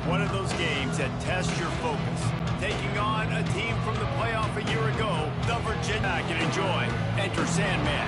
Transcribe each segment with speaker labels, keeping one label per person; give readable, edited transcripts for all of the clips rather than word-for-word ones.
Speaker 1: One of those games that tests your focus. Taking on a team from the playoff a year ago, the Virginia. Back and enjoy. Enter Sandman.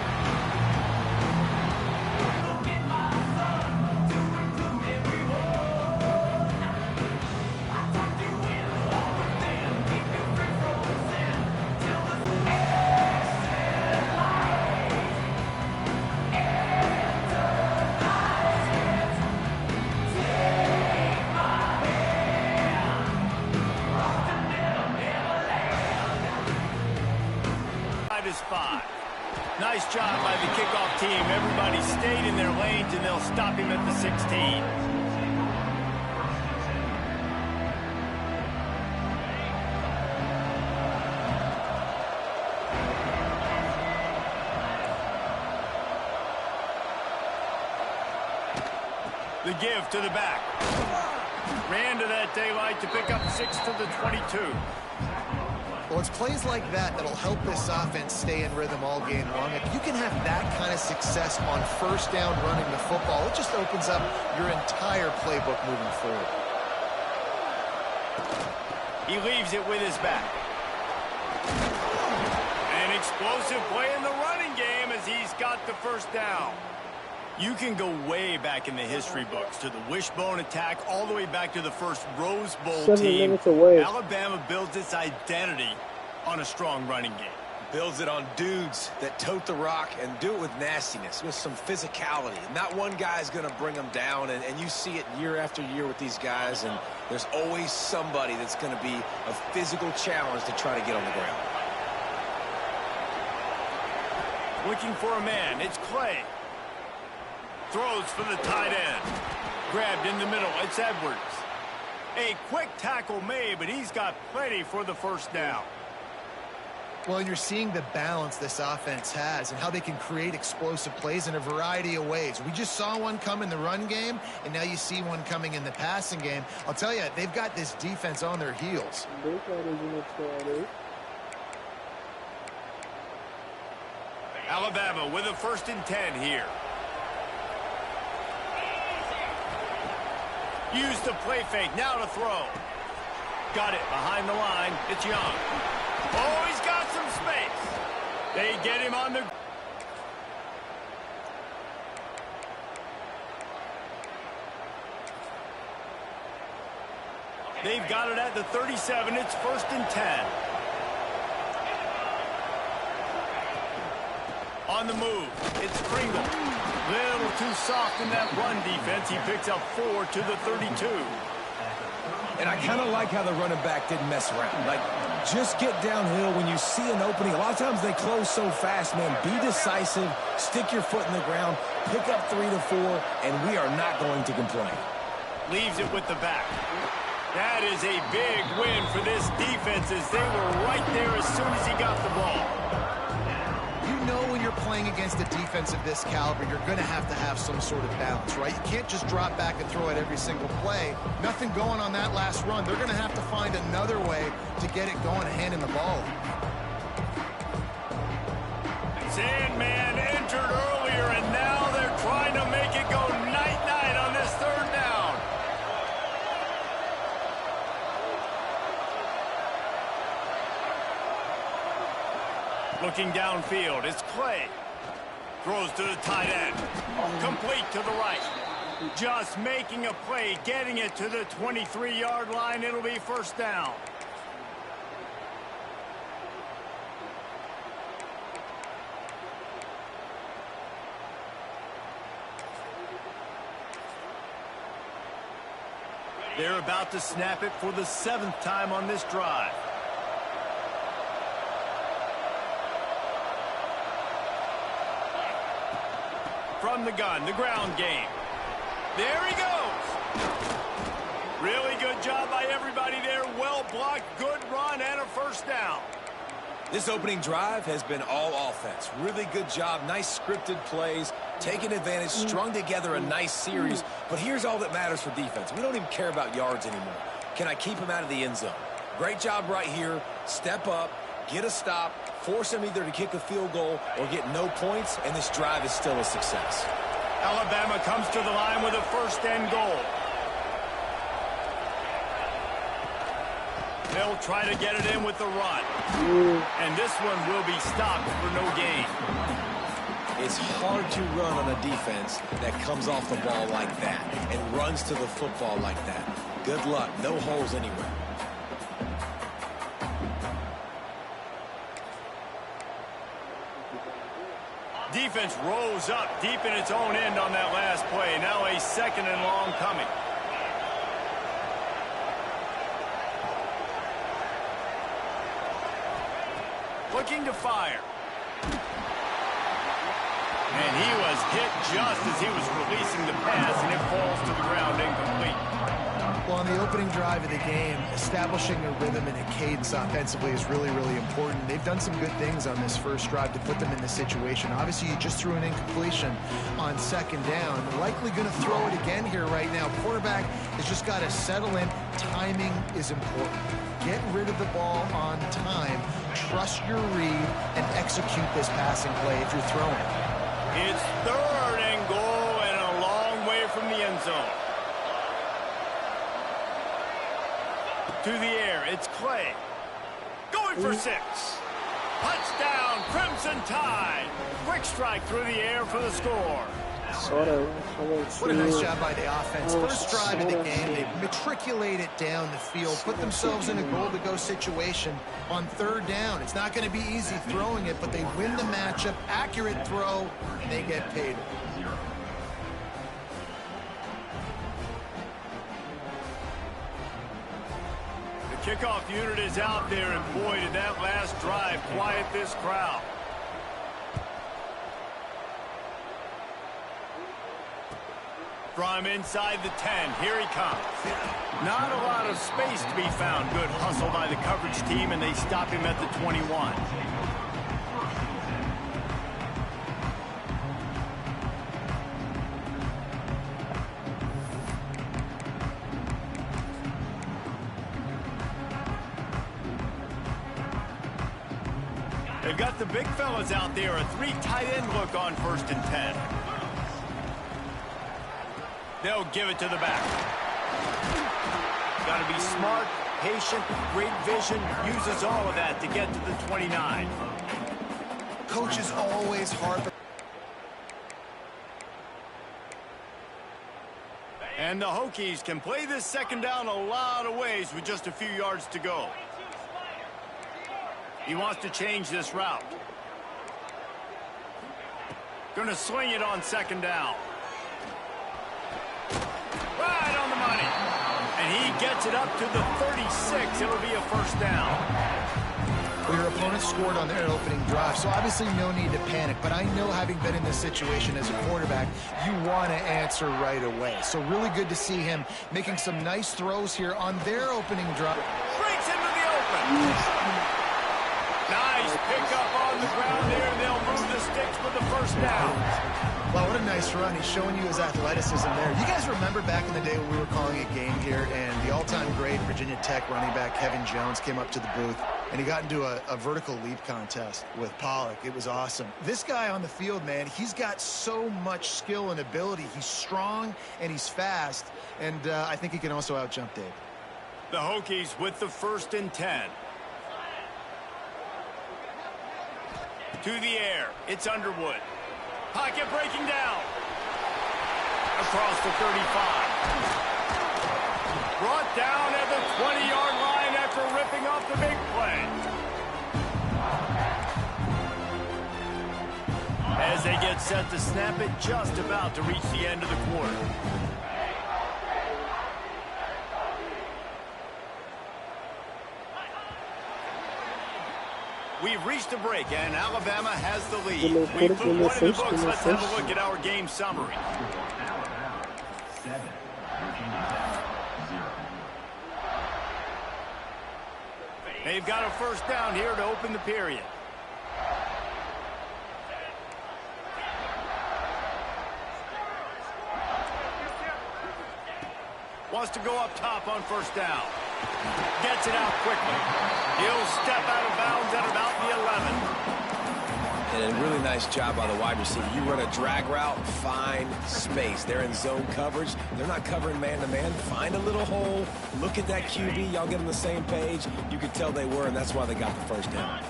Speaker 1: Five. Nice job by the kickoff team. Everybody stayed in their lanes, and they'll stop him at the 16. The give to the back. Ran to that daylight to pick up 6 to the 22.
Speaker 2: Well, it's plays like that that'll help this offense stay in rhythm all game long. If you can have that kind of success on first down running the football, it just opens up your entire playbook moving forward.
Speaker 1: He leaves it with his back. An explosive play in the running game as he's got the first down. You can go way back in the history books to the wishbone attack, all the way back to the first Rose Bowl
Speaker 3: 7
Speaker 1: team.
Speaker 3: minutes away.
Speaker 1: Alabama builds its identity on a strong running game.
Speaker 4: Builds it on dudes that tote the rock and do it with nastiness, with some physicality. Not one guy's going to bring them down, and you see it year after year with these guys, and there's always somebody that's going to be a physical challenge to try to get on the ground.
Speaker 1: Looking for a man, it's Clay. Throws for the tight end. Grabbed in the middle, it's Edwards. A quick tackle made, but he's got plenty for the first down.
Speaker 2: Well, and you're seeing the balance this offense has and how they can create explosive plays in a variety of ways. We just saw one come in the run game, and now you see one coming in the passing game. I'll tell you, they've got this defense on their heels.
Speaker 1: Alabama with a 1st and 10 here. Use the play fake, now to throw. Got it behind the line, it's Young. Oh, he's got some space. They get him on the... They've got it at the 37, it's 1st and 10. On the move, it's Pringle. Little too soft in that run defense. He picks up 4 to the 32.
Speaker 4: And I kind of like how the running back didn't mess around. Like, just get downhill when you see an opening. A lot of times they close so fast, man. Be decisive, stick your foot in the ground, pick up 3 to 4, and we are not going to complain.
Speaker 1: Leaves it with the back. That is a big win for this defense as they were right there as soon as he got the ball.
Speaker 2: You know when you're playing against a defense of this caliber, you're going to have some sort of balance, right? You can't just drop back and throw it every single play. Nothing going on that last run. They're going to have to find another way to get it going and handing the ball.
Speaker 1: Sandman entered earlier, and now they're trying to make it go night-night on this 3rd down. Looking downfield, it's Clay. Throws to the tight end. Complete to the right. Just making a play, getting it to the 23-yard line. It'll be 1st down. They're about to snap it for the 7th time on this drive. From the gun, the ground game. There he goes. Really good job by everybody there. Well blocked, good run, and a 1st down.
Speaker 4: This opening drive has been all offense. Really good job, nice scripted plays, taking advantage, strung together a nice series. But here's all that matters for defense. We don't even care about yards anymore. Can I keep him out of the end zone? Great job right here. Step up, get a stop, force him either to kick a field goal or get no points, and this drive is still a success.
Speaker 1: Alabama comes to the line with a 1st and goal. They'll try to get it in with the run. And this one will be stopped for no gain.
Speaker 4: It's hard to run on a defense that comes off the ball like that and runs to the football like that. Good luck. No holes anywhere.
Speaker 1: Defense rose up deep in its own end on that last play. Now a 2nd and long coming. Looking to fire. And he was hit just as he was releasing the pass, and it falls to the ground incomplete.
Speaker 2: Well, on the opening drive of the game, establishing a rhythm and a cadence offensively is really, really important. They've done some good things on this first drive to put them in this situation. Obviously, you just threw an incompletion on 2nd down. Likely going to throw it again here right now. Quarterback has just got to settle in. Timing is important. Get rid of the ball on time. Trust your read and execute this passing play if you're throwing.
Speaker 1: It's 3rd and goal and a long way from the end zone. To the air, it's Clay. Going for 6. Touchdown, Crimson Tide. Quick strike through the air for the score.
Speaker 2: What a nice job by the offense. First drive of the game, they matriculate it down the field, put themselves in a goal-to-go situation on 3rd down. It's not going to be easy throwing it, but they win the matchup. Accurate throw, and they get paid.
Speaker 1: The kickoff unit is out there, and boy, did that last drive quiet this crowd. From inside the 10, here he comes. Not a lot of space to be found. Good hustle by the coverage team, and they stop him at the 21. They've got the big fellas out there. A 3 tight end look on 1st and 10. They'll give it to the back. Got to be smart, patient, great vision. Uses all of that to get to the 29.
Speaker 2: Coach is always hard.
Speaker 1: And the Hokies can play this 2nd down a lot of ways with just a few yards to go. He wants to change this route. Going to sling it on 2nd down. Right on the money. And he gets it up to the 36. It'll be a 1st down.
Speaker 2: Well, your opponent scored on their opening drive, so obviously no need to panic. But I know, having been in this situation as a quarterback, you want to answer right away. So really good to see him making some nice throws here on their opening drive.
Speaker 1: Breaks into the open. Nice pickup on the ground there, and they'll move the sticks for the 1st down.
Speaker 2: Wow, what a nice run. He's showing you his athleticism there. You guys remember back in the day when we were calling a game here, and the all-time great Virginia Tech running back Kevin Jones came up to the booth, and he got into a vertical leap contest with Pollock. It was awesome. This guy on the field, man, he's got so much skill and ability. He's strong, and he's fast, and I think he can also out-jump Dave.
Speaker 1: The Hokies with the 1st and 10. To the air, it's Underwood. Pocket breaking down. Across the 35. Brought down at the 20-yard line after ripping off the big play. As they get set to snap it, just about to reach the end of the quarter. We've reached a break, and Alabama has the lead. We put one in the books. Let's have a look at our game summary. They've got a 1st down here to open the period. Wants to go up top on 1st down. Gets it out quickly. He'll step out of bounds at about the 11.
Speaker 4: And a really nice job by the wide receiver. You run a drag route, find space. They're in zone coverage. They're not covering man-to-man. Find a little hole. Look at that QB. Y'all get on the same page. You could tell they were, and that's why they got the first down.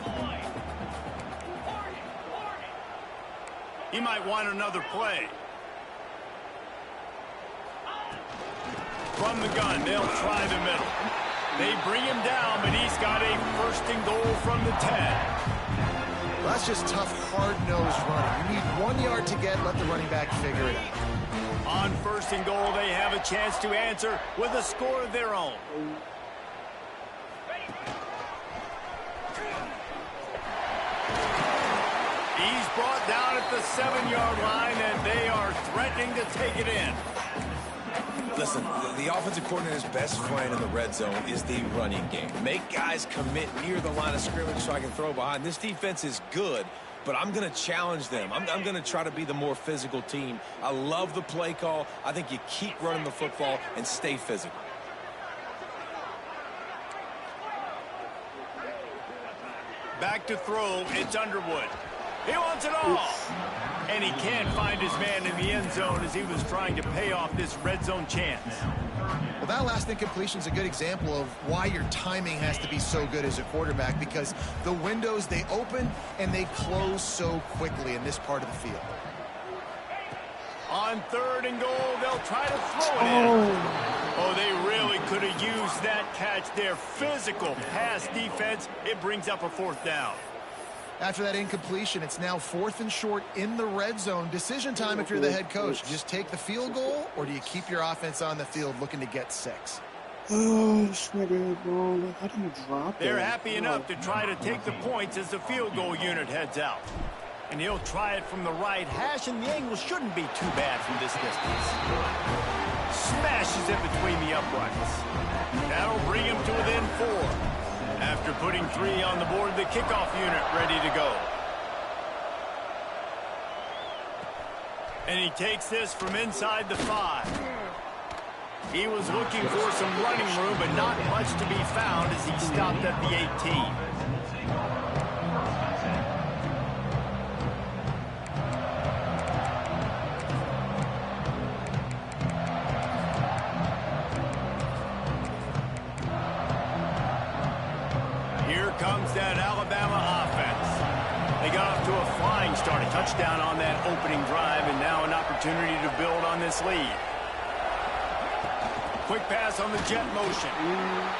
Speaker 1: He might want another play. From the gun, they'll try the middle. They bring him down, but he's got a first and goal from the 10.
Speaker 2: Well, that's just tough, hard-nosed running. You need 1 yard to get, let the running back figure it out.
Speaker 1: On first and goal, they have a chance to answer with a score of their own. He's brought down at the 7-yard line, and they are threatening to take it in.
Speaker 4: Listen, the offensive coordinator's best friend in the red zone is the running game. Make guys commit near the line of scrimmage so I can throw behind. This defense is good, but I'm going to challenge them. I'm going to try to be the more physical team. I love the play call. I think you keep running the football and stay physical.
Speaker 1: Back to throw, it's Underwood. He wants it all. And he can't find his man in the end zone as he was trying to pay off this red zone chance.
Speaker 2: Well, that last incompletion is a good example of why your timing has to be so good as a quarterback, because the windows, they open and they close so quickly in this part of the field.
Speaker 1: On third and goal, they'll try to throw it in. Oh, they really could have used that catch there. Physical pass defense. It brings up a fourth down.
Speaker 2: After that incompletion, it's now 4th and short in the red zone. Decision time if you're the head coach. Just take the field goal, or do you keep your offense on the field looking to get 6?
Speaker 3: Oh, this nigga, bro. How do you drop
Speaker 1: They're
Speaker 3: that?
Speaker 1: happy enough to try to take the points as the field goal unit heads out. And he'll try it from the right hash, and the angle shouldn't be too bad from this distance. Smashes it between the uprights. That'll bring him to within 4. After putting 3 on the board, the kickoff unit ready to go. And he takes this from inside the 5. He was looking for some running room, but not much to be found as he stopped at the 18. Comes that Alabama offense. They got off to a flying start, a touchdown on that opening drive, and now an opportunity to build on this lead. Quick pass on the jet motion.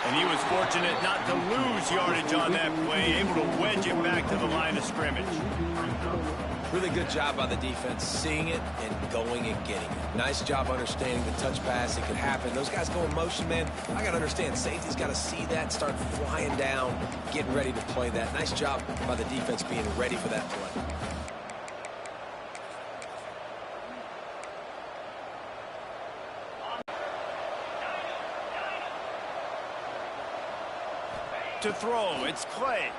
Speaker 1: And he was fortunate not to lose yardage on that play, able to wedge it back to the line of scrimmage.
Speaker 4: Really good job by the defense, seeing it and going and getting it. Nice job understanding the touch pass. It could happen. Those guys go in motion, man. I got to understand. Safety's got to see that, start flying down, getting ready to play that. Nice job by the defense being ready for that play.
Speaker 1: To throw, it's Clay.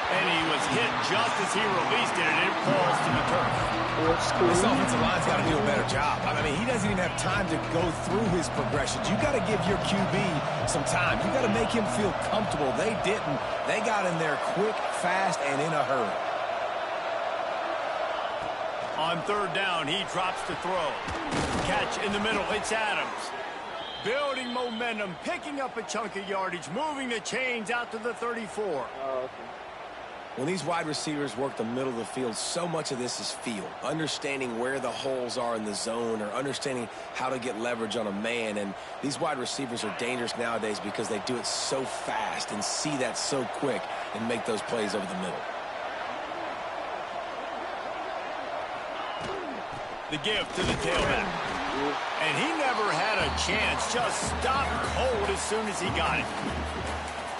Speaker 1: And he was hit just as he released it, and it falls to the turf.
Speaker 4: This offensive line's got to do a better job. I mean, he doesn't even have time to go through his progressions. You got to give your QB some time. You got to make him feel comfortable. They didn't. They got in there quick, fast, and in a hurry.
Speaker 1: On third down, he drops to throw. Catch in the middle, it's Adams. Building momentum, picking up a chunk of yardage, moving the chains out to the 34.
Speaker 3: Oh, okay.
Speaker 4: When these wide receivers work the middle of the field, so much of this is feel. Understanding where the holes are in the zone, or understanding how to get leverage on a man. And these wide receivers are dangerous nowadays because they do it so fast and see that so quick and make those plays over the middle.
Speaker 1: The give to the tailback. And he never had a chance, just stopped cold as soon as he got it.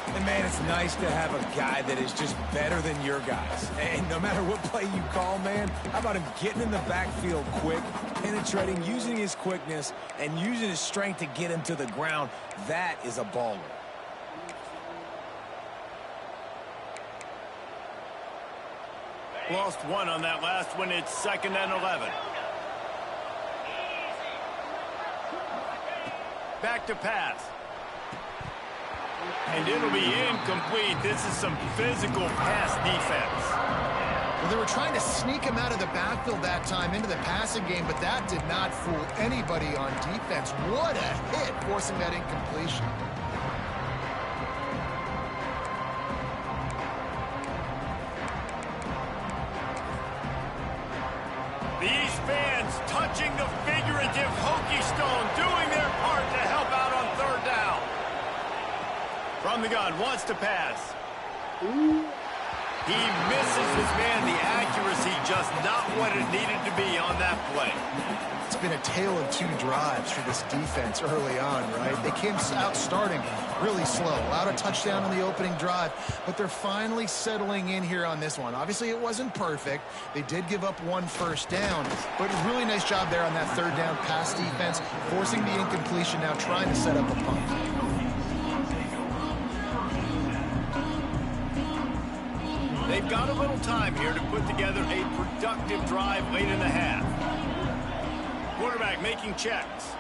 Speaker 4: And, man, it's nice to have a guy that is just better than your guys. And no matter what play you call, man, how about him getting in the backfield quick, penetrating, using his quickness, and using his strength to get him to the ground. That is a baller.
Speaker 1: Lost 1 on that last one. It's 2nd and 11. Back to pass. And it'll be incomplete. This is some physical pass defense.
Speaker 2: Well, they were trying to sneak him out of the backfield that time into the passing game, but that did not fool anybody on defense. What a hit, forcing that incompletion.
Speaker 1: These fans touching the figurative hokey stone, doing their part to help out on third down. From the gun, wants to pass. He misses his man. The accuracy just not what it needed to be on that play.
Speaker 2: It's been a tale of two drives for this defense early on, right? They came out starting really slow, allowed a touchdown on the opening drive, but they're finally settling in here on this one. Obviously, it wasn't perfect. They did give up one first down, but really nice job there on that third down pass defense, forcing the incompletion, now trying to set up a punt.
Speaker 1: They've got a little time here to put together a productive drive late in the half. Quarterback making checks.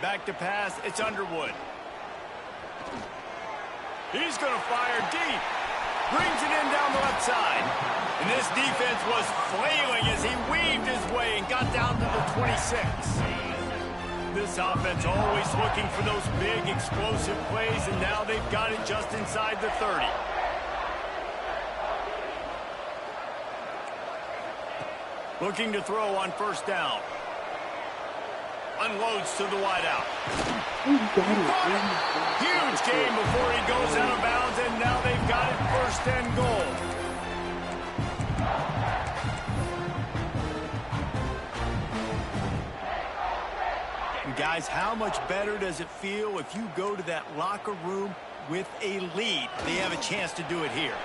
Speaker 1: Back to pass, it's Underwood. He's going to fire deep. Brings it in down the left side. And this defense was flailing as he weaved his way and got down to the 26. This offense always looking for those big, explosive plays, and now they've got it just inside the 30. Looking to throw on first down. Unloads to the wideout. Huge game before he goes out of bounds, and now they've got it first and goal. Guys, how much better does it feel if you go to that locker room with a lead? They have a chance to do it here.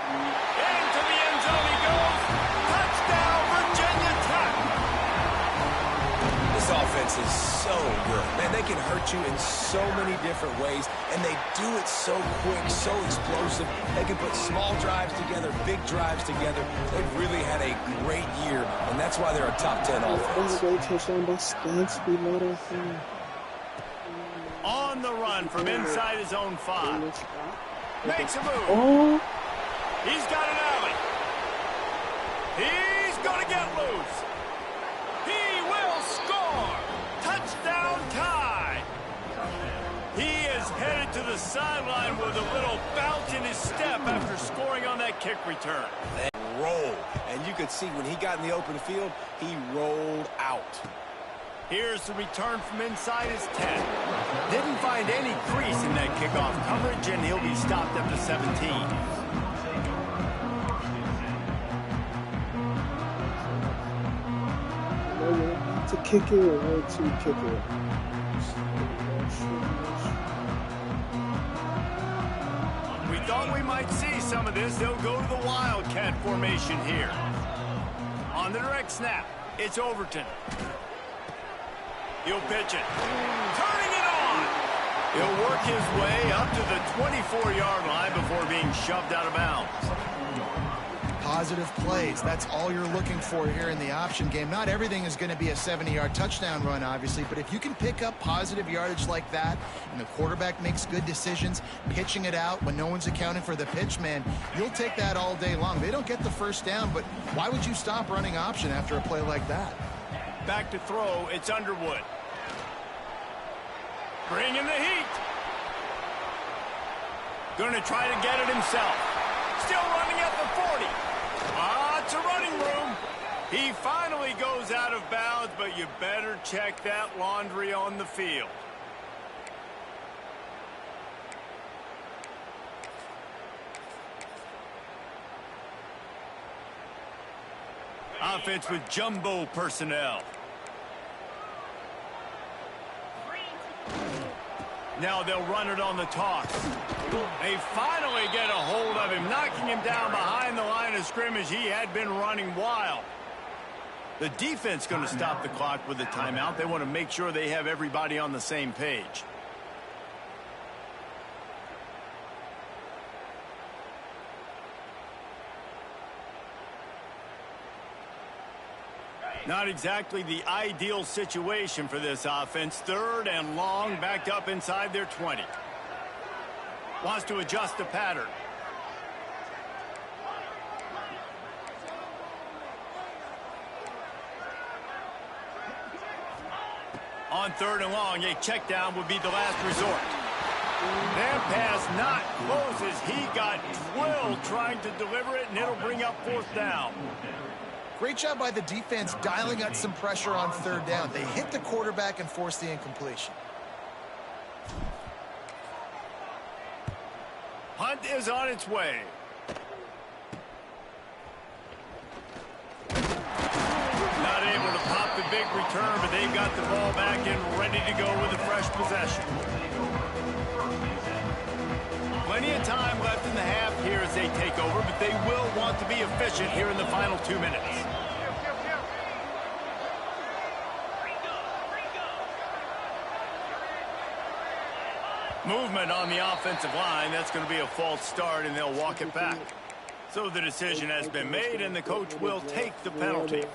Speaker 1: Into the end zone he goes. Touchdown, Virginia Tech.
Speaker 4: This offense is so good. Man, they can hurt you in so many different ways, and they do it so quick, so explosive. They can put small drives together, big drives together. They've really had a great year, and that's why they're a top 10 offense.
Speaker 1: On the run from inside his own 5. Makes a move. He's got an alley. He's going to get loose. He will score. Touchdown tie. He is headed to the sideline with a little bounce in his step after scoring on that kick return.
Speaker 4: Roll. And you could see when he got in the open field, he rolled out.
Speaker 1: Here's the return from inside his 10. Didn't find any crease in that kickoff coverage, and he'll be stopped up to 17.
Speaker 3: To kick it or to kick it.
Speaker 1: We thought we might see some of this. They'll go to the Wildcat formation here. On the direct snap, it's Overton. He'll pitch it. Turning it on. He'll work his way up to the 24-yard line before being shoved out of bounds.
Speaker 2: Positive plays, that's all you're looking for here in the option game. Not everything is going to be a 70-yard touchdown run, obviously, but if you can pick up positive yardage like that and the quarterback makes good decisions, pitching it out when no one's accounting for the pitch, man, you'll take that all day long. They don't get the first down, but why would you stop running option after a play like that?
Speaker 1: Back to throw, it's Underwood. Bringing the heat. Going to try to get it himself. Still running at the 40. It's a running room. He finally goes out of bounds, but you better check that laundry on the field. Offense with jumbo personnel. Now they'll run it on the toss. They finally get a hold of him, knocking him down behind the line of scrimmage. He had been running wild. The defense going to stop the clock with a timeout. They want to make sure they have everybody on the same page. Not exactly the ideal situation for this offense. Third and long, backed up inside their 20. Wants to adjust the pattern. On 3rd and long, a check down would be the last resort. That pass not close as he got drilled trying to deliver it, and it'll bring up 4th down.
Speaker 2: Great job by the defense dialing up some pressure on 3rd down. They hit the quarterback and forced the incompletion.
Speaker 1: Hunt is on its way. Not able to pop the big return, but they've got the ball back and ready to go with a fresh possession. Plenty of time left in the half here as they take over, but they will want to be efficient here in the final 2 minutes. Movement on the offensive line. That's going to be a false start, and they'll walk it back. So the decision has been made, and the coach will take the penalty.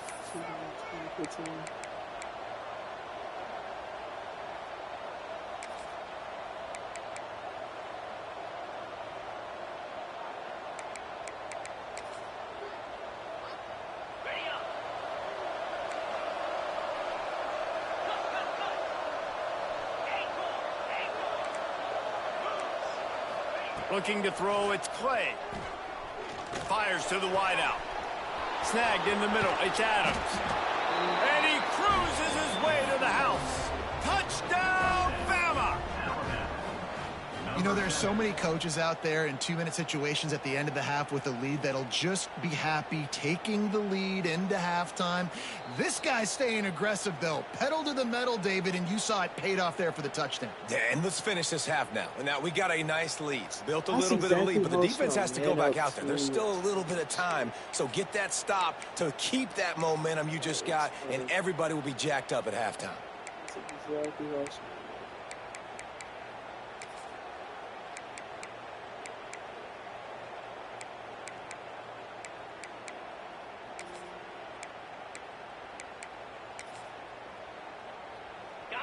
Speaker 1: Looking to throw, it's Clay. Fires to the wideout. Snagged in the middle, it's Adams. And he cruises his way to the house. Touchdown, Bama!
Speaker 2: You know, there's so many coaches out there in 2-minute situations at the end of the half with a lead that'll just be happy taking the lead into halftime. This guy's staying aggressive, though. Pedal to the metal, David, and you saw it paid off there for the touchdown.
Speaker 4: Yeah, and let's finish this half now. And now we got a nice lead. Built a little bit of a lead, but the defense has to go back out there. There's still a little bit of time. So get that stop to keep that momentum you just got, and everybody will be jacked up at halftime.
Speaker 3: That's exactly right.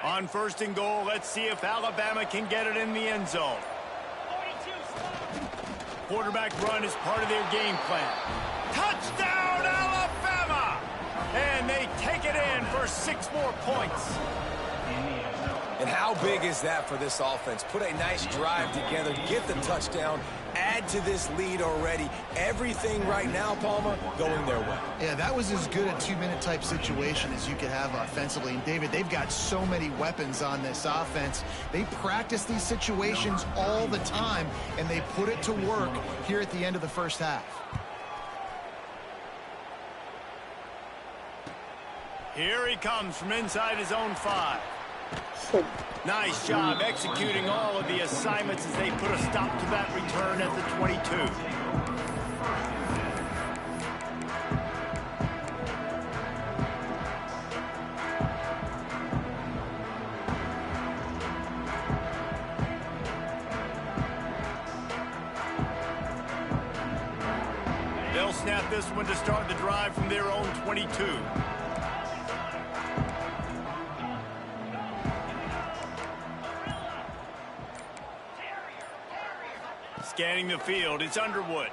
Speaker 1: On 1st and goal, let's see if Alabama can get it in the end zone. Quarterback run is part of their game plan. Touchdown, Alabama! And they take it in for 6 more points.
Speaker 4: And how big is that for this offense? Put a nice drive together, get the touchdown, add to this lead already. Everything right now, Palmer, going their way.
Speaker 2: Yeah, that was as good a 2-minute type situation as you could have offensively. And, David, they've got so many weapons on this offense. They practice these situations all the time, and they put it to work here at the end of the first half.
Speaker 1: Here he comes from inside his own 5. Nice job executing all of the assignments as they put a stop to that return at the 22. They'll snap this one to start the drive from their own 22. Scanning the field, it's Underwood.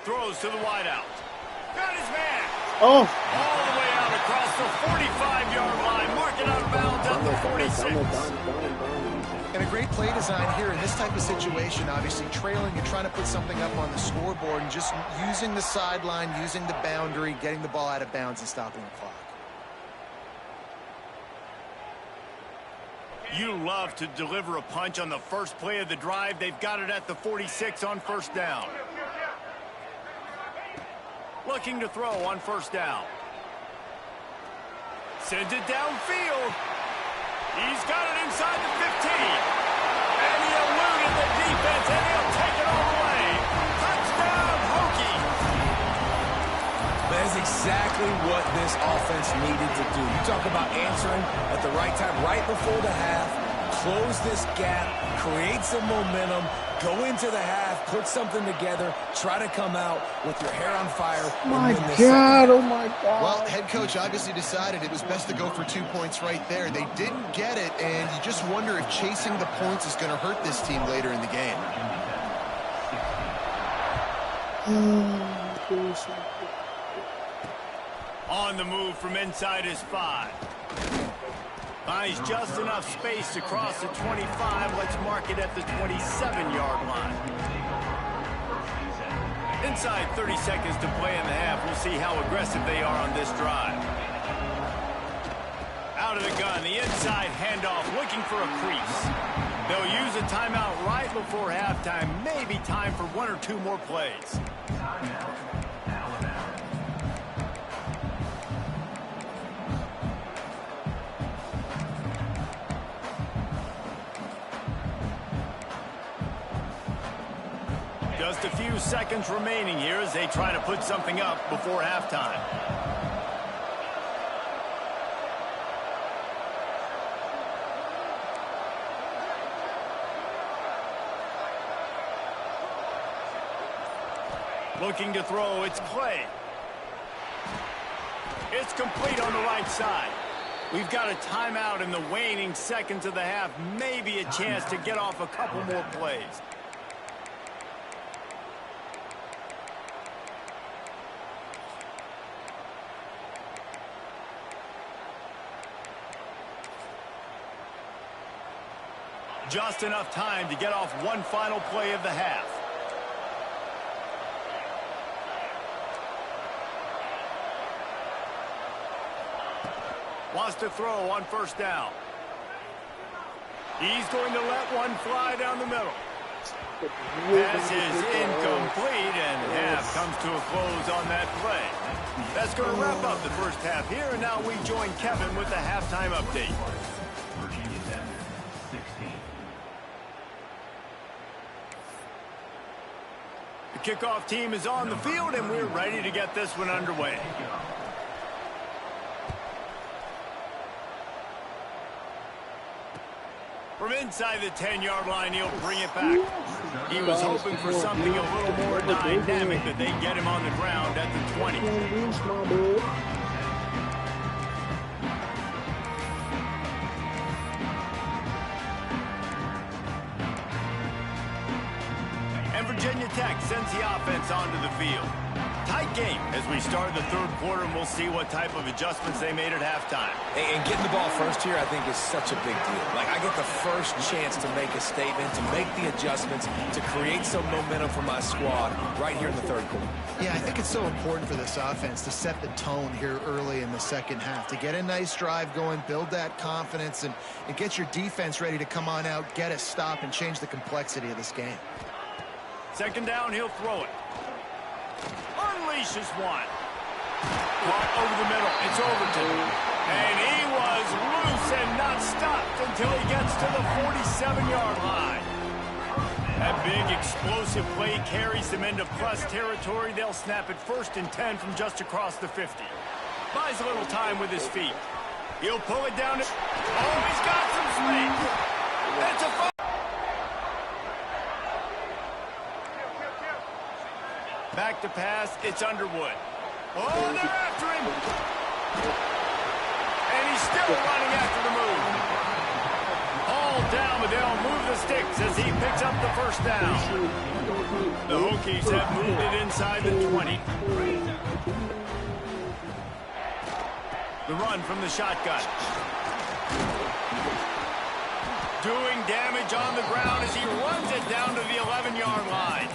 Speaker 1: Throws to the wideout. Got his man.
Speaker 3: Oh!
Speaker 1: All the way out across the 45-yard line. Marking out of bounds at the 46.
Speaker 2: And a great play design here in this type of situation, obviously trailing and trying to put something up on the scoreboard and just using the sideline, using the boundary, getting the ball out of bounds and stopping the clock.
Speaker 1: You love to deliver a punch on the first play of the drive. They've got it at the 46 on 1st down. Looking to throw on 1st down. Sends it downfield. He's got it inside the 15. And he eluded the defense, and he'll take it all the way. Touchdown, Hokie.
Speaker 4: That is exactly what this offense needed to do. You talk about answering at the right time, right before the half, close this gap, create some momentum, go into the half, put something together, try to come out with your hair on fire.
Speaker 3: My God, oh my God.
Speaker 2: Well, head coach obviously decided it was best to go for 2 points right there. They didn't get it, and you just wonder if chasing the points is going to hurt this team later in the game.
Speaker 1: On the move from inside his 5. Finds just enough space to cross the 25. Let's mark it at the 27-yard line. Inside 30 seconds to play in the half. We'll see how aggressive they are on this drive. Out of the gun, the inside handoff, looking for a crease. They'll use a timeout right before halftime. Maybe time for one or two more plays. Just a few seconds remaining here as they try to put something up before halftime. Looking to throw, it's Clay. It's complete on the right side. We've got a timeout in the waning seconds of the half. Maybe a chance to get off a couple more plays. Just enough time to get off one final play of the half. Wants to throw on first down. He's going to let one fly down the middle. Pass is incomplete, and half comes to a close on that play. That's going to wrap up the first half here, and now we join Kevin with the halftime update. The kickoff team is on the field, and we're ready to get this one underway. From inside the 10-yard line, he'll bring it back. He was hoping for something a little more dynamic, but they get him on the ground at the 20. And Virginia Tech sends the offense onto the field. Tight game as we start the third quarter, and we'll see what type of adjustments they made at halftime.
Speaker 4: And getting the ball first here, I think, is such a big deal. Like, I get the first chance to make a statement, to make the adjustments, to create some momentum for my squad right here in the third quarter.
Speaker 2: Yeah, I think it's so important for this offense to set the tone here early in the second half, to get a nice drive going, build that confidence, and get your defense ready to come on out, get a stop, and change the complexity of this game.
Speaker 1: Second down, he'll throw it. Unleashes one. Caught over the middle. It's Overton. And he was loose and not stopped until he gets to the 47-yard line. That big explosive play carries them into plus territory. They'll snap it 1st and 10 from just across the 50. Buys a little time with his feet. He'll pull it down. Oh, he's got some space. That's a foul. Back to pass, it's Underwood. Oh, they're after him! And he's still running after the move. All down, but they'll move the sticks as he picks up the first down. The Hokies have moved it inside the 20. The run from the shotgun. Doing damage on the ground as he runs it down to the 11-yard line.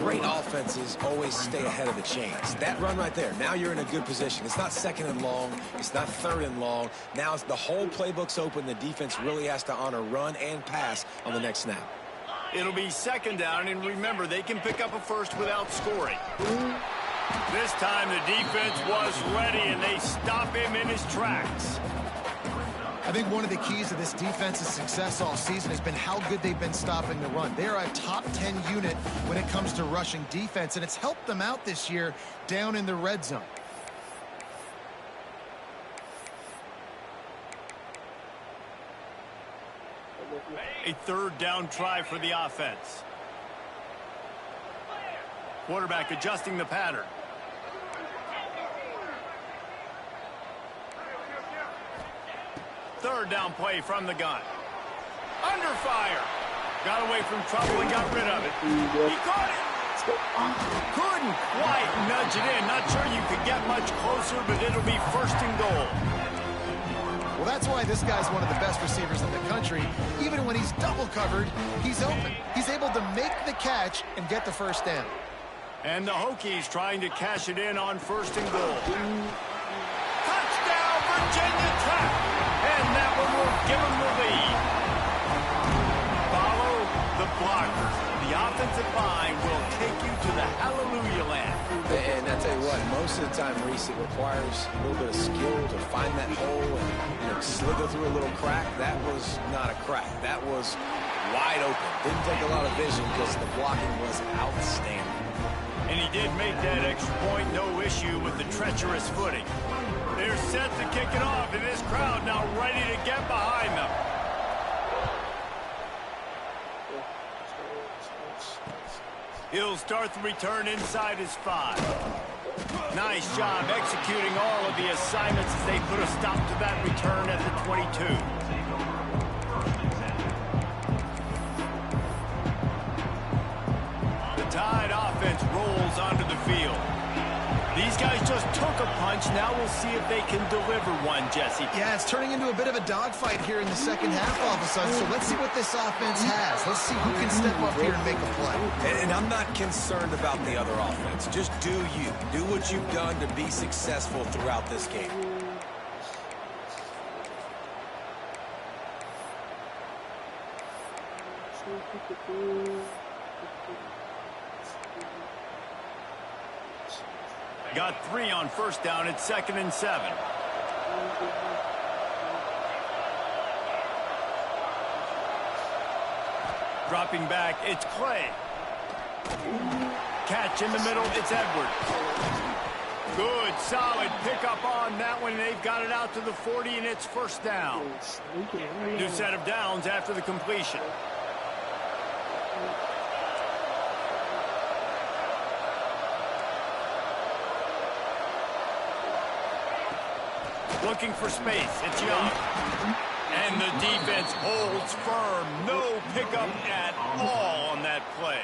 Speaker 4: Great offenses always stay ahead of the chains. That run right there, now you're in a good position. It's not second and long. It's not third and long. Now the whole playbook's open. The defense really has to honor run and pass on the next snap.
Speaker 1: It'll be second down, and remember, they can pick up a first without scoring. This time the defense was ready, and they stop him in his tracks.
Speaker 2: I think one of the keys to this defense's success all season has been how good they've been stopping the run. They are a top 10 unit when it comes to rushing defense, and it's helped them out this year down in the red zone.
Speaker 1: A third down try for the offense. Quarterback adjusting the pattern. Third down play from the gun. Under fire. Got away from trouble and got rid of it. He caught it. Couldn't quite nudge it in. Not sure you could get much closer, but it'll be 1st and goal.
Speaker 2: Well, that's why this guy's one of the best receivers in the country. Even when he's double covered, he's open. He's able to make the catch and get the first down.
Speaker 1: And the Hokies trying to cash it in on 1st and goal. Touchdown, Virginia Tech! And that one will give them the lead. Follow the blockers. The offensive line will take you to the hallelujah land.
Speaker 4: And I tell you what, most of the time, Reese, it requires a little bit of skill to find that hole and slither through a little crack. That was not a crack. That was wide open. Didn't take a lot of vision because the blocking was outstanding.
Speaker 1: And he did make that extra point, no issue with the treacherous footing. They're set to kick it off, and this crowd now ready to get behind them. He'll start the return inside his 5. Nice job executing all of the assignments as they put a stop to that return at the 22. The Tide offense rolls onto the field. These guys just took a punch. Now we'll see if they can deliver one, Jesse.
Speaker 2: Yeah, it's turning into a bit of a dogfight here in the second half all of a sudden. So let's see what this offense has. Let's see who can step up here and make a play.
Speaker 4: And I'm not concerned about the other offense. Just do you. Do what you've done to be successful throughout this game.
Speaker 1: Got 3 on 1st down. It's 2nd and 7. Dropping back, it's Clay. Catch in the middle, it's Edwards. Good, solid pickup on that one. They've got it out to the 40, and it's 1st down. New set of downs after the completion. Looking for space. It's Young. And the defense holds firm. No pickup at all on that play.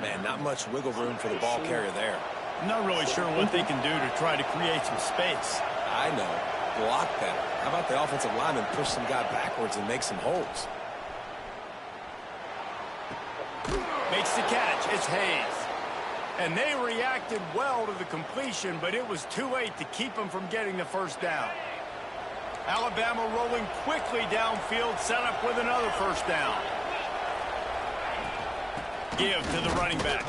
Speaker 4: Man, not much wiggle room for the ball carrier there.
Speaker 1: I'm not really sure what they can do to try to create some space.
Speaker 4: I know. Block better. How about the offensive lineman push some guy backwards and make some holes?
Speaker 1: Makes the catch. It's Hayes. And they reacted well to the completion, but it was too late to keep them from getting the 1st down. Alabama rolling quickly downfield, set up with another 1st down. Give to the running back.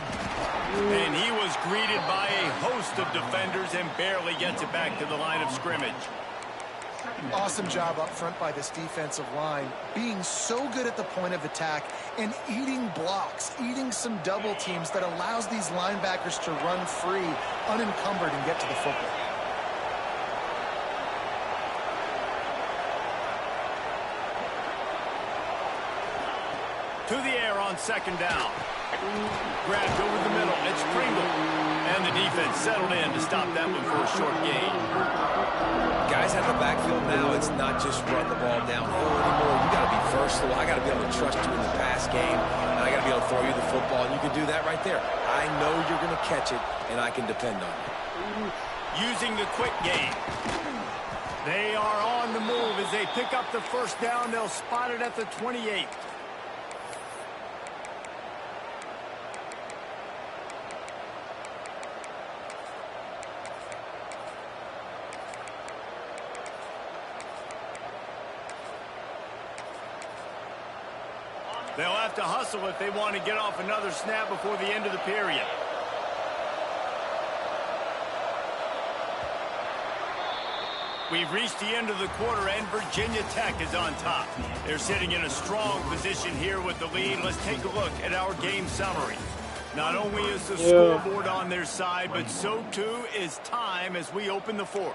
Speaker 1: And he was greeted by a host of defenders and barely gets it back to the line of scrimmage.
Speaker 2: Awesome job up front by this defensive line, being so good at the point of attack and eating blocks, eating some double teams that allows these linebackers to run free, unencumbered, and get to the football.
Speaker 1: To the air on 2nd down. Grabbed over the middle. It's Pringle. And the defense settled in to stop that one for a short gain.
Speaker 4: Guys at the backfield now, it's not just run the ball downhill anymore. You got to be versatile. I got to be able to trust you in the pass game, and I got to be able to throw you the football, and you can do that right there. I know you're going to catch it, and I can depend on you.
Speaker 1: Using the quick game. They are on the move as they pick up the 1st down. They'll spot it at the 28. They'll have to hustle if they want to get off another snap before the end of the period. We've reached the end of the quarter, and Virginia Tech is on top. They're sitting in a strong position here with the lead. Let's take a look at our game summary. Not only is the scoreboard on their side, but so too is time as we open the 4th.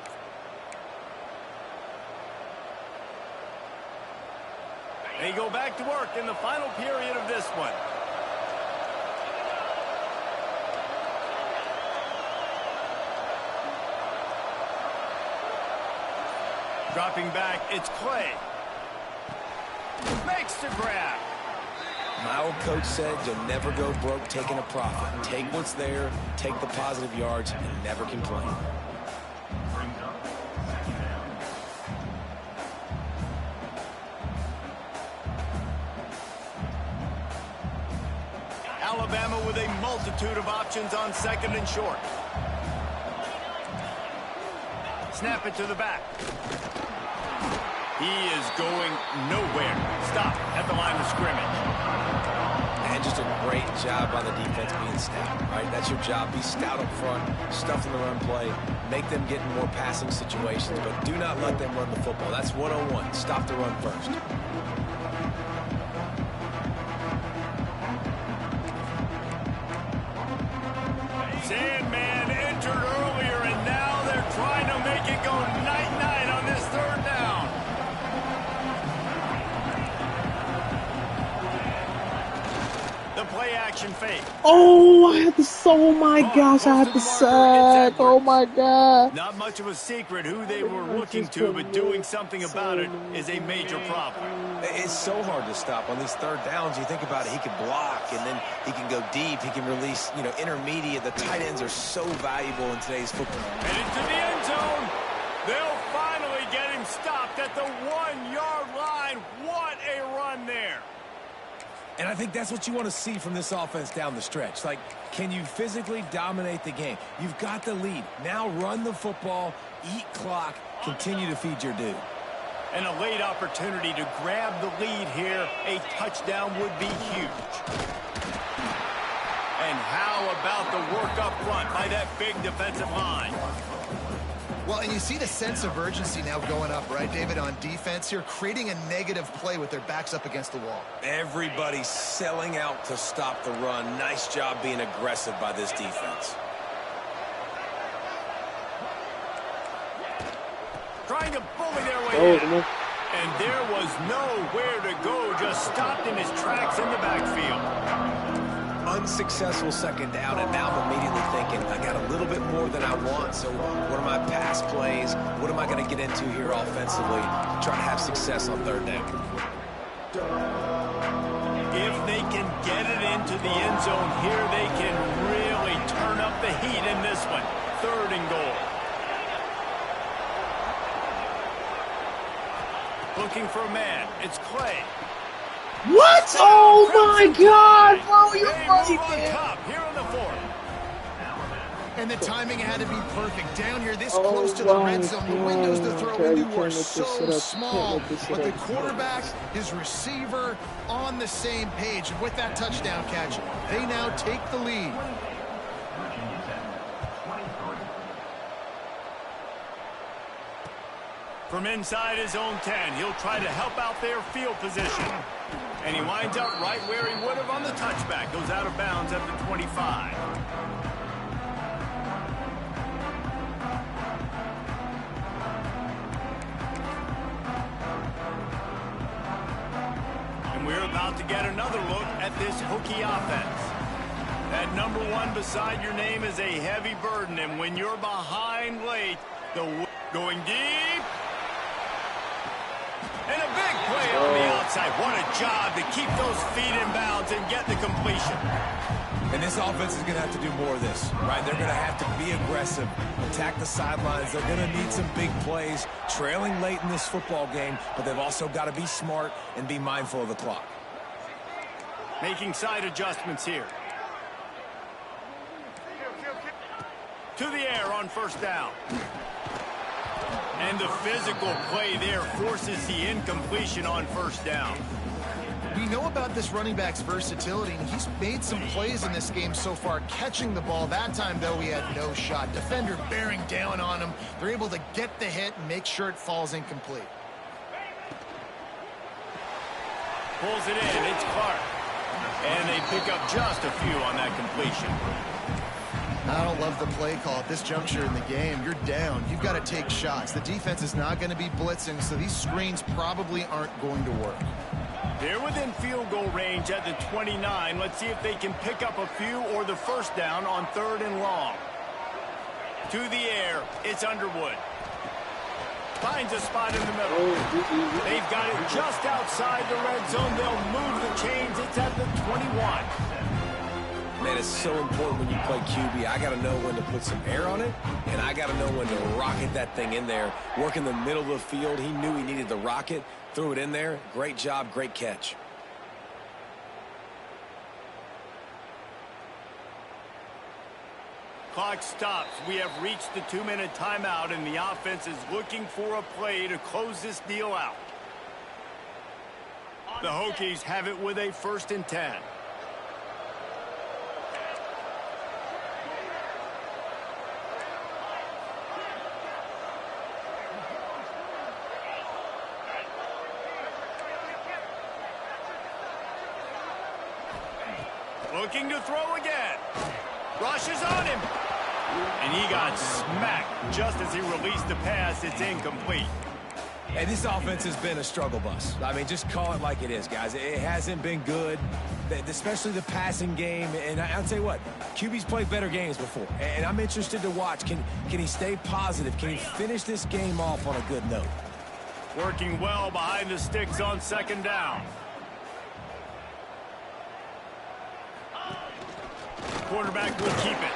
Speaker 1: They go back to work in the final period of this one. Dropping back, it's Clay. Makes the grab.
Speaker 4: My old coach said you'll never go broke taking a profit. Take what's there, take the positive yards, and never complain.
Speaker 1: Alabama with a multitude of options on second and short. Snap it to the back. He is going nowhere. Stop at the line of scrimmage.
Speaker 4: And just a great job by the defense being stout, right? That's your job. Be stout up front, stuff in the run play, make them get in more passing situations, but do not let them run the football. That's 101. Stop the run first.
Speaker 1: Sandman entered earlier, and now they're trying to make it go night-night on this third down. The play-action fake.
Speaker 3: Oh, I had to. Oh my gosh, I had to sack. Oh my god.
Speaker 1: Not much of a secret who they were looking to, but doing something about it is a major problem.
Speaker 4: It's so hard to stop on these third downs. You think about it, he can block, and then he can go deep. He can release, intermediate. The tight ends are so valuable in today's football.
Speaker 1: And into the end zone. They'll finally get him stopped at the 1-yard line. What a run there.
Speaker 4: And I think that's what you want to see from this offense down the stretch. Like, can you physically dominate the game? You've got the lead. Now run the football, eat clock, continue to feed your dude.
Speaker 1: And a late opportunity to grab the lead here. A touchdown would be huge. And how about the work up front by that big defensive line?
Speaker 2: Well, and you see the sense of urgency now going up, right, David, on defense here, creating a negative play with their backs up against the wall.
Speaker 4: Everybody's selling out to stop the run. Nice job being aggressive by this defense.
Speaker 1: Trying to bully their way in. And there was nowhere to go, just stopped in his tracks in the backfield.
Speaker 4: Unsuccessful second down, and now I'm immediately thinking, I got a little bit more than I want, so what are my pass plays? What am I going to get into here offensively to try to have success on third down?
Speaker 1: If they can get it into the end zone here, they can really turn up the heat in this one. Third and goal. Looking for a man. It's Clay.
Speaker 3: What? Oh my god, bro, you're
Speaker 1: right
Speaker 3: right,
Speaker 1: top here in the fourth.
Speaker 2: And the timing had to be perfect. Down here, this close to the red zone, the windows to throw into are so small. But the quarterback, his receiver, on the same page. And with that touchdown catch, they now take the lead.
Speaker 1: From inside his own 10, he'll try to help out their field position. And he winds up right where he would have on the touchback. Goes out of bounds at the 25. And we're about to get another look at this hooky offense. That number 1 beside your name is a heavy burden. And when you're behind late, going deep. And a big play on the outside. What a job to keep those feet in bounds and get the completion.
Speaker 4: And this offense is going to have to do more of this, right? They're going to have to be aggressive, attack the sidelines. They're going to need some big plays, trailing late in this football game, but they've also got to be smart and be mindful of the clock.
Speaker 1: Making side adjustments here. To the air on first down. And the physical play there forces the incompletion on first down.
Speaker 2: We know about this running back's versatility, and he's made some plays in this game so far, catching the ball. That time, though, he had no shot. Defender bearing down on him. They're able to get the hit and make sure it falls incomplete.
Speaker 1: Pulls it in. It's Clark. And they pick up just a few on that completion.
Speaker 2: I don't love the play call at this juncture in the game. You're down. You've got to take shots. The defense is not going to be blitzing, so these screens probably aren't going to work.
Speaker 1: They're within field goal range at the 29. Let's see if they can pick up a few or the first down on third and long. To the air, it's Underwood. Finds a spot in the middle. They've got it just outside the red zone. They'll move the chains. It's at the 21.
Speaker 4: Man, it's so important when you play QB. I got to know when to put some air on it, and I got to know when to rocket that thing in there. Work in the middle of the field. He knew he needed the rocket. Threw it in there. Great job, great catch.
Speaker 1: Clock stops. We have reached the 2-minute timeout, and the offense is looking for a play to close this deal out. The Hokies have it with a 1st and 10. Looking to throw again. Rushes on him. And he got smacked just as he released the pass. It's incomplete.
Speaker 4: Hey, this offense has been a struggle bus. I mean, just call it like it is, guys. It hasn't been good, especially the passing game. And I'll tell you what, QB's played better games before. And I'm interested to watch. Can he stay positive? Can he finish this game off on a good note?
Speaker 1: Working well behind the sticks on 2nd down. Quarterback will keep it.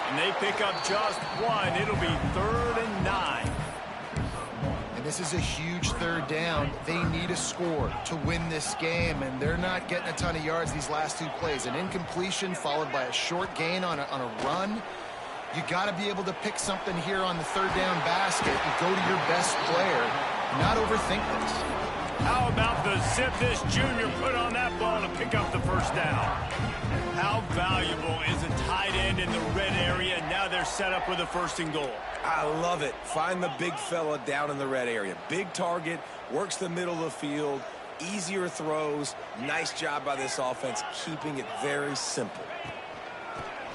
Speaker 1: And they pick up just 1. It'll be 3rd and 9.
Speaker 2: And this is a huge 3rd down. They need a score to win this game, and they're not getting a ton of yards these last 2 plays. An incompletion followed by a short gain on a run. You got to be able to pick something here on the 3rd down basket and go to your best player. Not overthink this.
Speaker 1: How about the zip this junior put on that ball to pick up the 1st down? How valuable is a tight end in the red area? Now they're set up with a 1st and goal.
Speaker 4: I love it. Find the big fella down in the red area. Big target, works the middle of the field, easier throws. Nice job by this offense, keeping it very simple.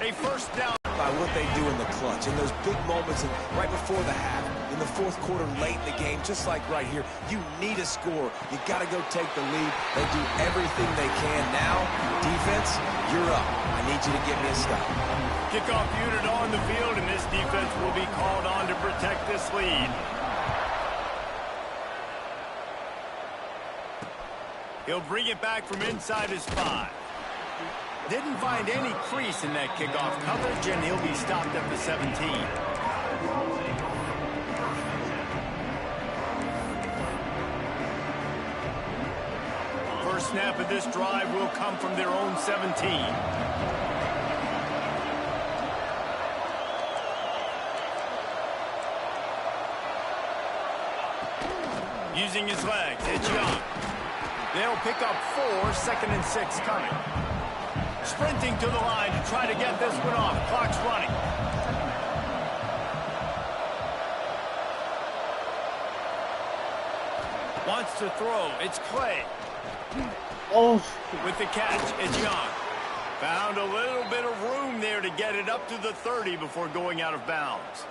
Speaker 1: A 1st down.
Speaker 4: By what they do in the clutch, in those big moments right before the half, in the 4th quarter, late in the game, just like right here, you need a score. You got to go take the lead. They do everything they can. Now, defense, you're up. I need you to get me a stop.
Speaker 1: Kickoff unit on the field, and this defense will be called on to protect this lead. He'll bring it back from inside his 5. Didn't find any crease in that kickoff coverage, and he'll be stopped at the 17. First snap of this drive will come from their own 17. Using his legs, it's Young. They'll pick up 4, 2nd and 6 coming. Sprinting to the line to try to get this one off. Clock's running. Wants to throw. It's Clay.
Speaker 3: Oh.
Speaker 1: With the catch, it's Young. Found a little bit of room there to get it up to the 30 before going out of bounds.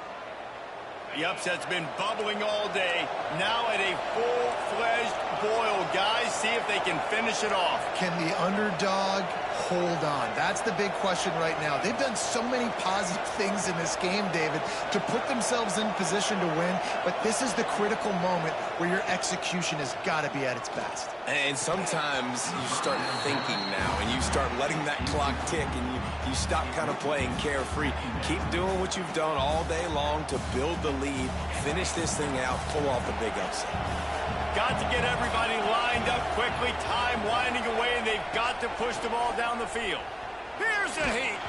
Speaker 1: The upset's been bubbling all day. Now at a full-fledged boil. Guys, see if they can finish it off.
Speaker 2: Can the underdog hold on? That's the big question right now. They've done so many positive things in this game, David, to put themselves in position to win, but this is the critical moment where your execution has got to be at its best.
Speaker 4: And sometimes you start thinking now, and you start letting that clock tick, and you stop kind of playing carefree. Keep doing what you've done all day long to build the lead, finish this thing out, pull off the big upset.
Speaker 1: Got to get everybody lined up quickly. Time winding away, and they've got to push the ball down the field. Here's a heat.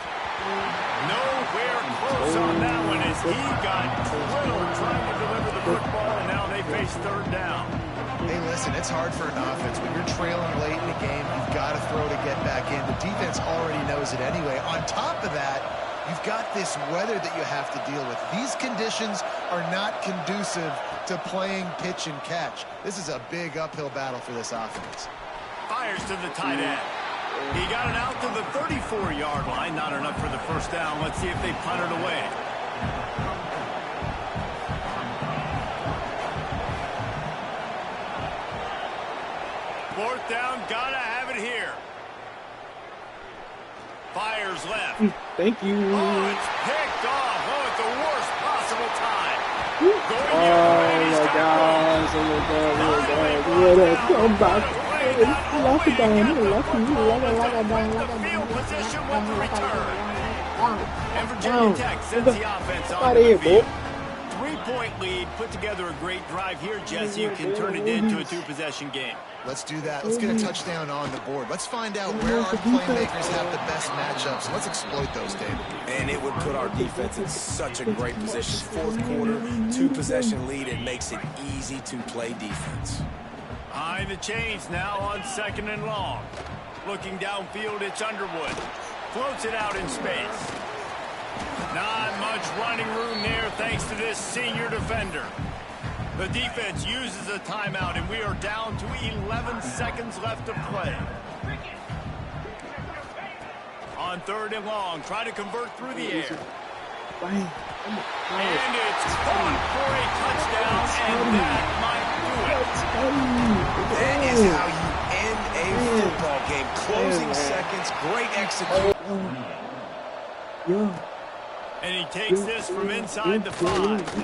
Speaker 1: Nowhere close on that one as he got drilled trying to deliver the football, and now they face 3rd down.
Speaker 2: Hey, listen, it's hard for an offense. When you're trailing late in the game, you've got to throw to get back in. The defense already knows it anyway. On top of that, you've got this weather that you have to deal with. These conditions are not conducive to playing pitch and catch. This is a big uphill battle for this offense.
Speaker 1: Fires to the tight end. He got it out to the 34-yard line. Not enough for the 1st down. Let's see if they punt it away. Fourth down, gotta have it here. Fires left.
Speaker 3: Thank you.
Speaker 1: Oh, it's picked off. Oh, at the worst possible time.
Speaker 3: Oh my gosh. Oh my God. What a comeback. Lock it down.
Speaker 1: Field position with the return. And Virginia Tech sends the offense on
Speaker 3: Out
Speaker 1: the
Speaker 3: of here,
Speaker 1: field.
Speaker 3: boy.
Speaker 1: 3 2-point lead. Put together a great drive here, Jesse. You can turn it into a 2-possession game.
Speaker 2: Let's do that. Let's get a touchdown on the board. Let's find out where our playmakers have the best matchups. Let's exploit those, David.
Speaker 4: And it would put our defense in such a great position. Fourth quarter, 2-possession lead. It makes it easy to play defense.
Speaker 1: Behind the chains now on 2nd and long. Looking downfield, it's Underwood. Floats it out in space. Not much running room there thanks to this senior defender. The defense uses a timeout, and we are down to 11 seconds left to play. On 3rd and long, try to convert through the air. And it's caught for a touchdown, and that might do it.
Speaker 4: That is how you end a football game. Closing seconds, great execution. And
Speaker 1: he takes this from inside the 5.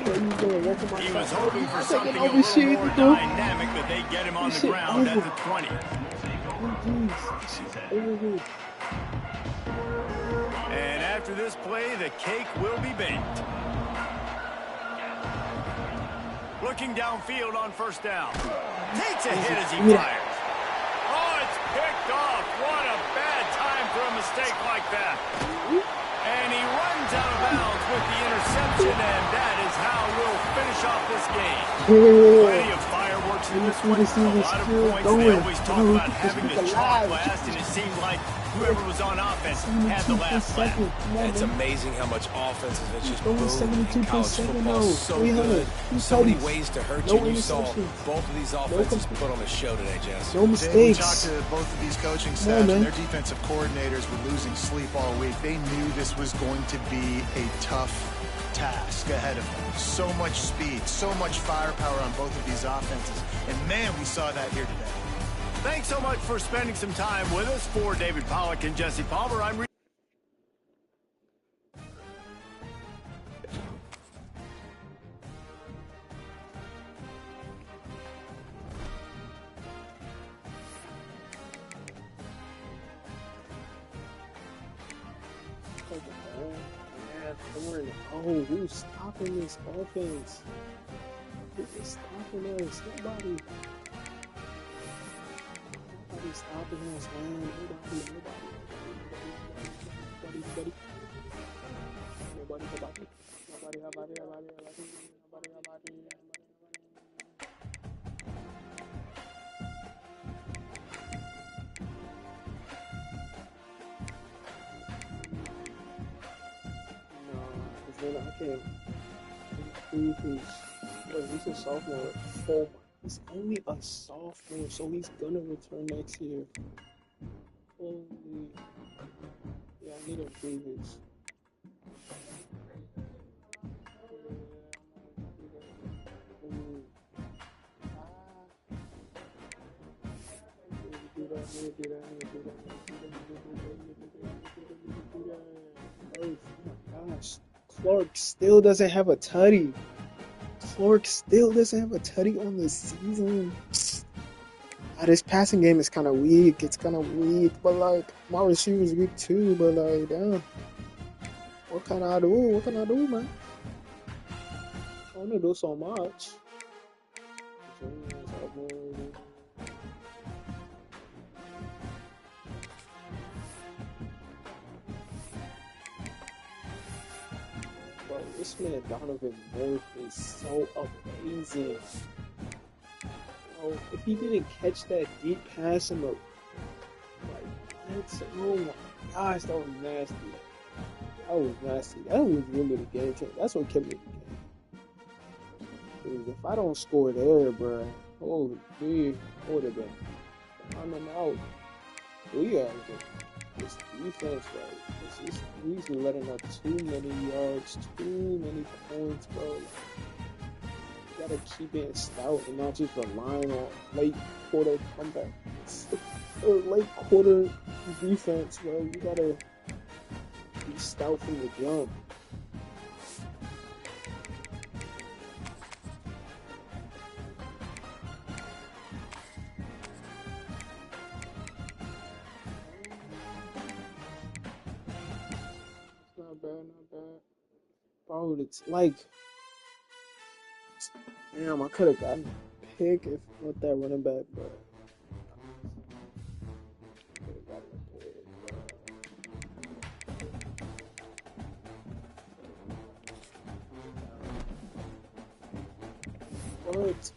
Speaker 1: He was hoping for something a little more dynamic, but they get him on the ground at the 20. And after this play, the cake will be baked. Looking downfield on 1st down. Takes a hit as he fires. Oh, it's picked off. What a bad time for a mistake like that. And he runs out of bounds with the interception, and that is how we'll finish off this game. Plenty of fireworks in this one. A lot of points. They always talk about having the chalk last, and it seemed like whoever was on offense had the last laugh.
Speaker 4: It's amazing how much offense is just boom in college football. So good. So many ways to hurt you. You saw both of these offenses put on a show today, Jess.
Speaker 2: No mistakes. We talked to both of these coaching staffs, and their defensive coordinators were losing sleep all week. They knew this was going to be a tough task ahead of them. So much speed, so much firepower on both of these offenses. And man, we saw that here today.
Speaker 1: Thanks so much for spending some time with us. For David Pollack and Jesse Palmer, I'm
Speaker 3: Oh, who's stopping this offense? Who is stopping us? Nobody. Nobody's stopping us, man. Nobody. I can't prove he's a sophomore. Oh, he's only a sophomore, so he's gonna return next year. Holy, yeah, I need to prove this. Oh my gosh. Clark still doesn't have a tutty. Clark still doesn't have a tutty on the season. This passing game is kind of weak. It's kind of weak, but like my receiver's weak too. But like, damn, what can I do? What can I do, man? I want to do so much. This man Donovan North is so amazing. Oh, if he didn't catch that deep pass in the oh my gosh, that was nasty. That was really the game changer. That's what kept me in the game. If I don't score there, bro, holy dude, I would have been on them out. We got this defense, right? He's letting up too many yards, too many points, bro. You gotta keep it stout and not just relying on late quarter comebacks or late quarter defense, bro. You gotta be stout from the jump. Not bad. Bro, it's like Damn, I could have gotten a pick if with that running back, but could have gotten a pick. But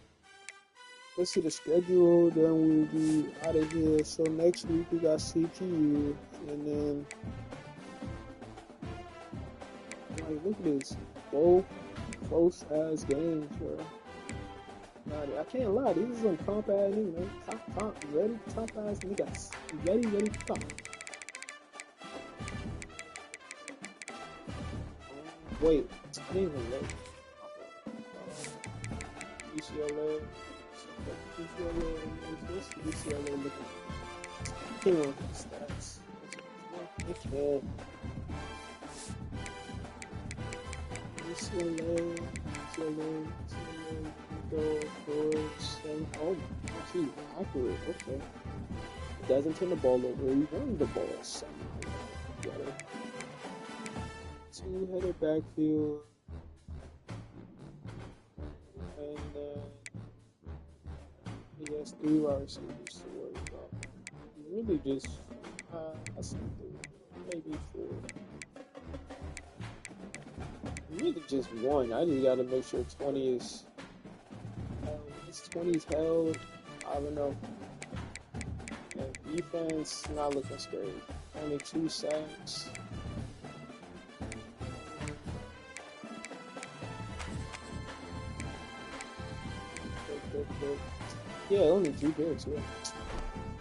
Speaker 3: let's see the schedule, then we'll be out of here. So next week we got CPU, and then like look at this, both close ass games, bro. Nah, I can't lie, these are some comp ass niggas, man. Top ass niggas. Ready, top. Wait, I didn't even wait. UCLA, looking. Can't look at the stats. Okay. UCLA, go towards, and oh, gee, accurate. Okay. Doesn't turn the ball over. He runs the ball somehow. Got it. Two-headed backfield. And he has 3 wide receivers to worry about. Really just, I see 3, maybe 4. Really just 1. I just gotta make sure 20 is, this 20 is held. I don't know. And defense, not looking straight. Only 2 sacks. Yeah, only 2 picks, yeah.